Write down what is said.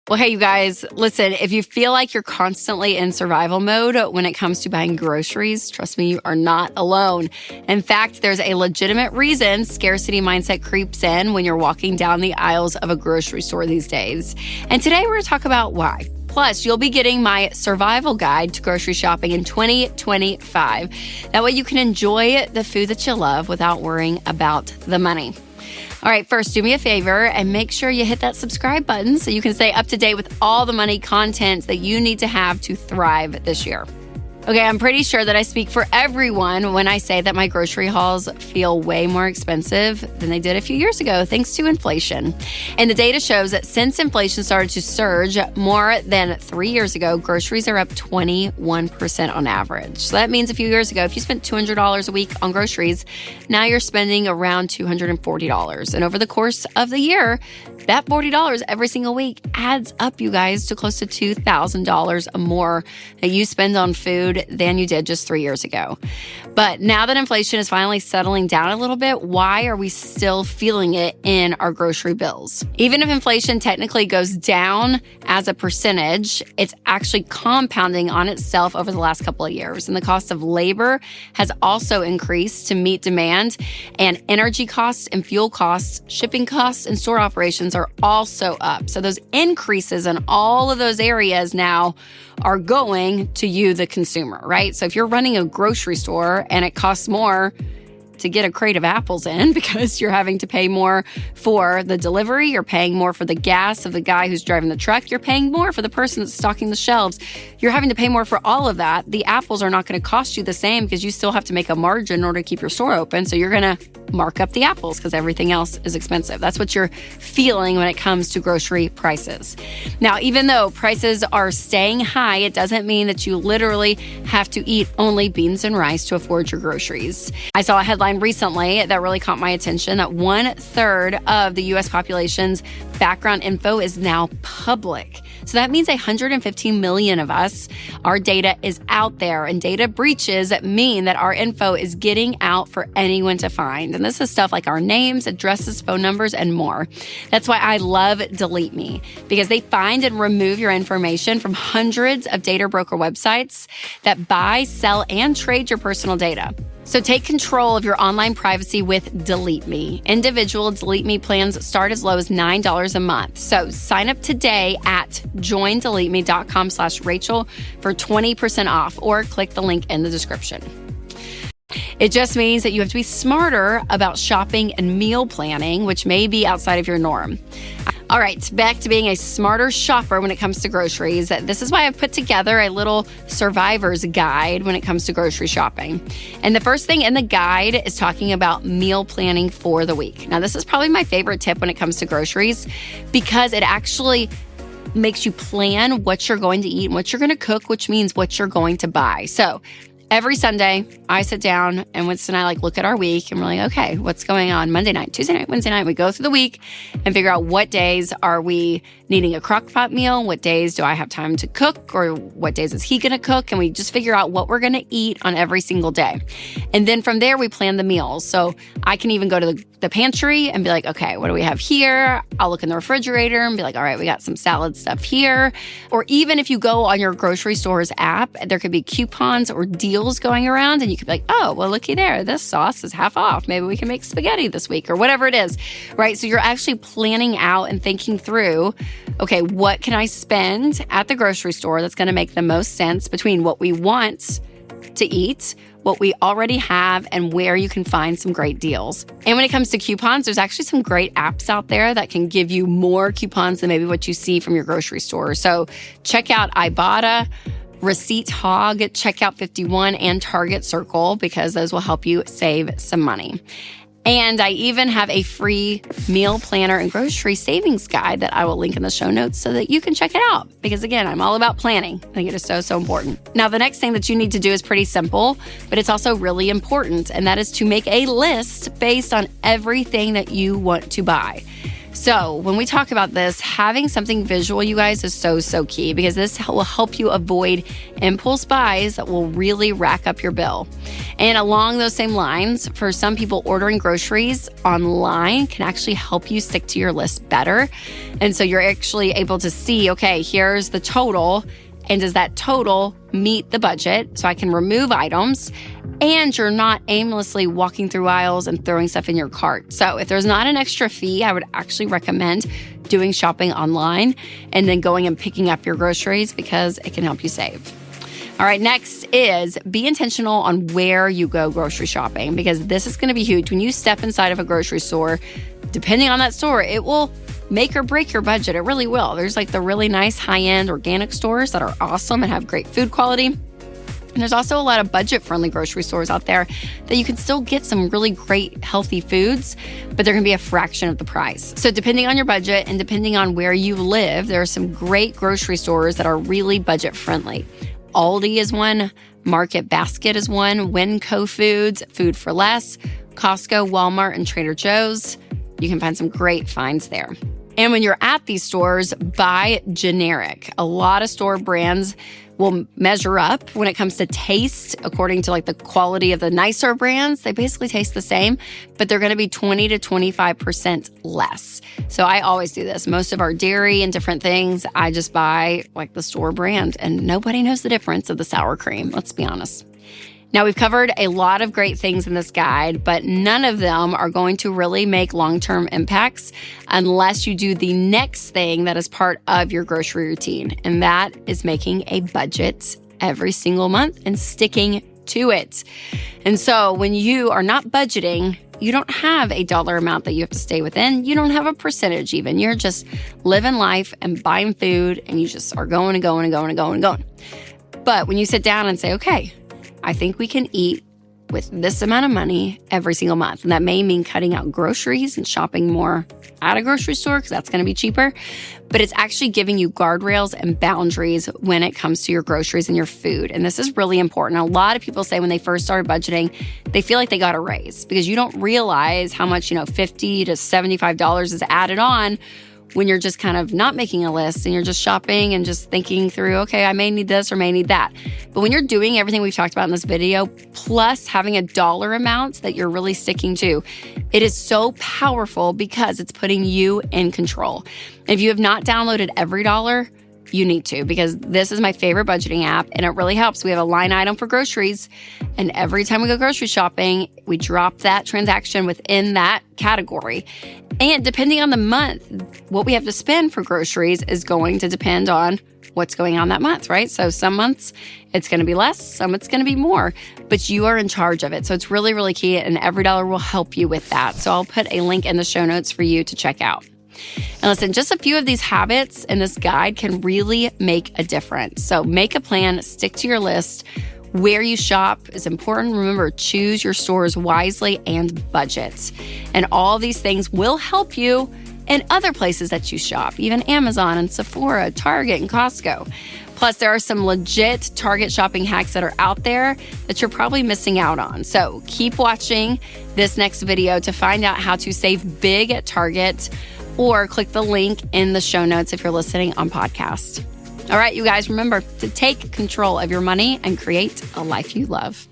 Well, hey, you guys, listen, if you feel like you're constantly in survival mode when it comes to buying groceries, trust me, you are not alone. In fact, there's a legitimate reason scarcity mindset creeps in when you're walking down the aisles of a grocery store these days. And today we're going to talk about why. Plus, you'll be getting my survival guide to grocery shopping in 2025. That way you can enjoy the food that you love without worrying about the money. All right, first, do me a favor and make sure you hit that subscribe button so you can stay up to date with all the money content that you need to have to thrive this year. Okay, I'm pretty sure that I speak for everyone when I say that my grocery hauls feel way more expensive than they did a few years ago, thanks to inflation. And the data shows that since inflation started to surge more than 3 years ago, groceries are up 21% on average. So that means a few years ago, if you spent $200 a week on groceries, now you're spending around $240. And over the course of the year, that $40 every single week adds up, you guys, to close to $2,000 more that you spend on food than you did just 3 years ago. But now that inflation is finally settling down a little bit, why are we still feeling it in our grocery bills? Even if inflation technically goes down as a percentage, it's actually compounding on itself over the last couple of years. And the cost of labor has also increased to meet demand, and energy costs and fuel costs, shipping costs, and store operations are also up. So those increases in all of those areas now are going to you, the consumer, right? So if you're running a grocery store and it costs more to get a crate of apples in because you're having to pay more for the delivery, you're paying more for the gas of the guy who's driving the truck, you're paying more for the person that's stocking the shelves, you're having to pay more for all of that. The apples are not going to cost you the same because you still have to make a margin in order to keep your store open. So you're going to mark up the apples because everything else is expensive. That's what you're feeling when it comes to grocery prices. Now, even though prices are staying high, it doesn't mean that you literally have to eat only beans and rice to afford your groceries. I saw a headline recently that really caught my attention that 1/3 of the U.S. population's background info is now public. So that means 115 million of us, our data is out there, and data breaches mean that our info is getting out for anyone to find. And this is stuff like our names, addresses, phone numbers, and more. That's why I love Delete Me, because they find and remove your information from hundreds of data broker websites that buy, sell, and trade your personal data. So take control of your online privacy with Delete Me. Individual Delete Me plans start as low as $9 a month. So sign up today at joindeleteme.com/Rachel for 20% off, or click the link in the description. It just means that you have to be smarter about shopping and meal planning, which may be outside of your norm. All right, back to being a smarter shopper when it comes to groceries. This is why I've put together a little survivor's guide when it comes to grocery shopping. And the first thing in the guide is talking about meal planning for the week. Now, this is probably my favorite tip when it comes to groceries because it actually makes you plan what you're going to eat and what you're going to cook, which means what you're going to buy. So every Sunday, I sit down and Winston and I look at our week and we're like, okay, what's going on Monday night, Tuesday night, Wednesday night? We go through the week and figure out what days are we needing a crock pot meal? What days do I have time to cook? Or what days is he going to cook? And we just figure out what we're going to eat on every single day. And then from there, we plan the meals. So I can even go to the pantry and be like, okay, what do we have here? I'll look in the refrigerator and be like, all right, we got some salad stuff here. Or even if you go on your grocery store's app, there could be coupons or deals going around and you could be like, oh, well, looky there. This sauce is half off. Maybe we can make spaghetti this week or whatever it is, right? So you're actually planning out and thinking through, okay, what can I spend at the grocery store that's going to make the most sense between what we want to eat, what we already have, and where you can find some great deals. And when it comes to coupons, there's actually some great apps out there that can give you more coupons than maybe what you see from your grocery store. So check out Ibotta, Receipt Hog, Checkout 51, and Target Circle, because those will help you save some money. And I even have a free meal planner and grocery savings guide that I will link in the show notes so that you can check it out. Because again, I'm all about planning. I think it is so, so important. Now, the next thing that you need to do is pretty simple, but it's also really important. And that is to make a list based on everything that you want to buy. So when we talk about this, having something visual, you guys, is so key because this will help you avoid impulse buys that will really rack up your bill. And along those same lines, for some people, ordering groceries online can actually help you stick to your list better. And so you're actually able to see, okay, here's the total. And does that total meet the budget? So I can remove items and you're not aimlessly walking through aisles and throwing stuff in your cart. So if there's not an extra fee, I would actually recommend doing shopping online and then going and picking up your groceries because it can help you save. All right, next is be intentional on where you go grocery shopping because this is going to be huge. When you step inside of a grocery store, depending on that store, it will make or break your budget. It really will. There's like the really nice high-end organic stores that are awesome and have great food quality. And there's also a lot of budget-friendly grocery stores out there that you can still get some really great healthy foods, but they're going to be a fraction of the price. So depending on your budget and depending on where you live, there are some great grocery stores that are really budget-friendly. Aldi is one, Market Basket is one, Winco Foods, Food for Less, Costco, Walmart, and Trader Joe's. You can find some great finds there. And when you're at these stores, buy generic. A lot of store brands will measure up when it comes to taste according to like the quality of the nicer brands. They basically taste the same, but they're going to be 20 to 25% less. So I always do this. Most of our dairy and different things, I just buy like the store brand and nobody knows the difference of the sour cream. Let's be honest. Now, we've covered a lot of great things in this guide, but none of them are going to really make long-term impacts unless you do the next thing that is part of your grocery routine, and that is making a budget every single month and sticking to it. And so when you are not budgeting, you don't have a dollar amount that you have to stay within. You don't have a percentage even. You're just living life and buying food, and you just are going and going and going and going and going. But when you sit down and say, okay, I think we can eat with this amount of money every single month. And that may mean cutting out groceries and shopping more at a grocery store because that's going to be cheaper. But it's actually giving you guardrails and boundaries when it comes to your groceries and your food. And this is really important. A lot of people say when they first started budgeting, they feel like they got a raise because you don't realize how much, $50 to $75 is added on when you're just kind of not making a list and you're just shopping and just thinking through, okay, I may need this or may need that. But when you're doing everything we've talked about in this video, plus having a dollar amount that you're really sticking to, it is so powerful because it's putting you in control. If you have not downloaded Every Dollar, you need to, because this is my favorite budgeting app and it really helps. We have a line item for groceries, and every time we go grocery shopping, we drop that transaction within that category. And depending on the month, what we have to spend for groceries is going to depend on what's going on that month, right? So some months it's going to be less, some it's going to be more, but you are in charge of it. So it's really, really key, and Every Dollar will help you with that. So I'll put a link in the show notes for you to check out. And listen, just a few of these habits in this guide can really make a difference. So make a plan, stick to your list. Where you shop is important. Remember, choose your stores wisely and budget. And all these things will help you in other places that you shop, even Amazon and Sephora, Target, and Costco. Plus, there are some legit Target shopping hacks that are out there that you're probably missing out on. So keep watching this next video to find out how to save big at Target, or click the link in the show notes if you're listening on podcast. All right, you guys, remember to take control of your money and create a life you love.